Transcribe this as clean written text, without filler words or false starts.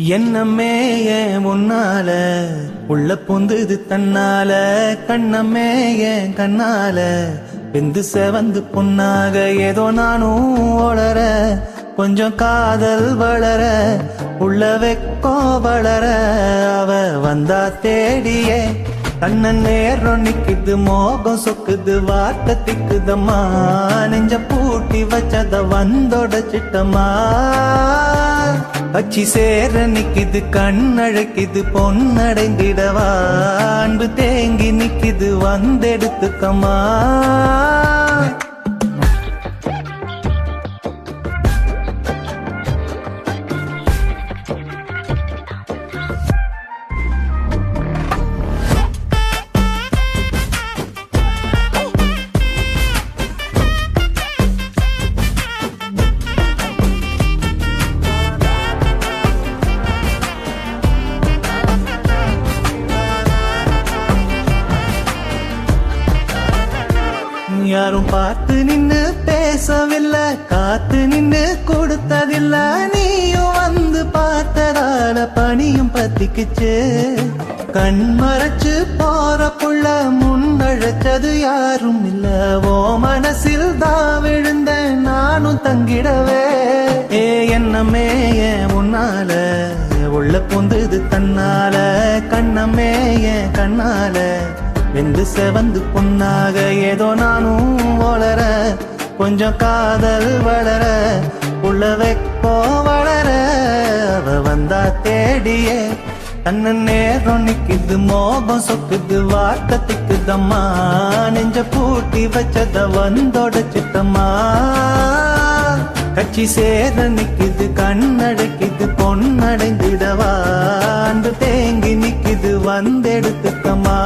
என்னமே ஏன் முன்னால உள்ள பொந்துது தன்னால கண்ணமே ஏன் கண்ணால வெந்து செவந்து பொன்னாக ஏதோ நானும் வளர கொஞ்சம் காதல் வளர உள்ள வெக்கோ வளர அவ வந்தா தேடியே கண்ணன் நேரம் நிக்குது மோகம் சொக்குது வார்த்தை திக்குதம்மா நெஞ்ச பூட்டி வச்சத வந்தொடச்சிட்டமா கட்சி சேர நிக்குது கண்ணழைக்குது பொன்னடைந்திடவா அன்பு தேங்கி நிக்குது வந்தெடுத்துக்கம்மா யாரும் பார்த்து நின்னு பேசவில்லை காத்து நின்னு கொடுத்ததில்ல நீயும் வந்து பார்த்ததால பனியும் பத்திக்குச்சு கண் மறைச்சு போற புள்ள முன்னழைச்சது யாரும் இல்ல ஓ மனசில் தான் விழுந்த நானும் தங்கிடவே ஏ என்னமே ஏன் முன்னால உள்ள பொந்துது தன்னால கண்ணமே ஏன் கண்ணால வெந்து செவந்து பொன்னாக ஏதோ நானும் வளர கொஞ்சம் காதல் வளர உள்ள வெக்கோ வளர அவ வந்தா தேடியே கண்ணன் நேரம் நிக்குது மோகம் சொக்குது வார்த்தை திக்குதம்மா நெஞ்ச பூட்டி வச்சத வந்தொடச்சிட்டம்மா கட்சி சேர நிக்குது கண்ணடைக்குது பொன்னடைந்திடவா அன்று தேங்கி நிக்குது வந்தெடுத்துக்கம்மா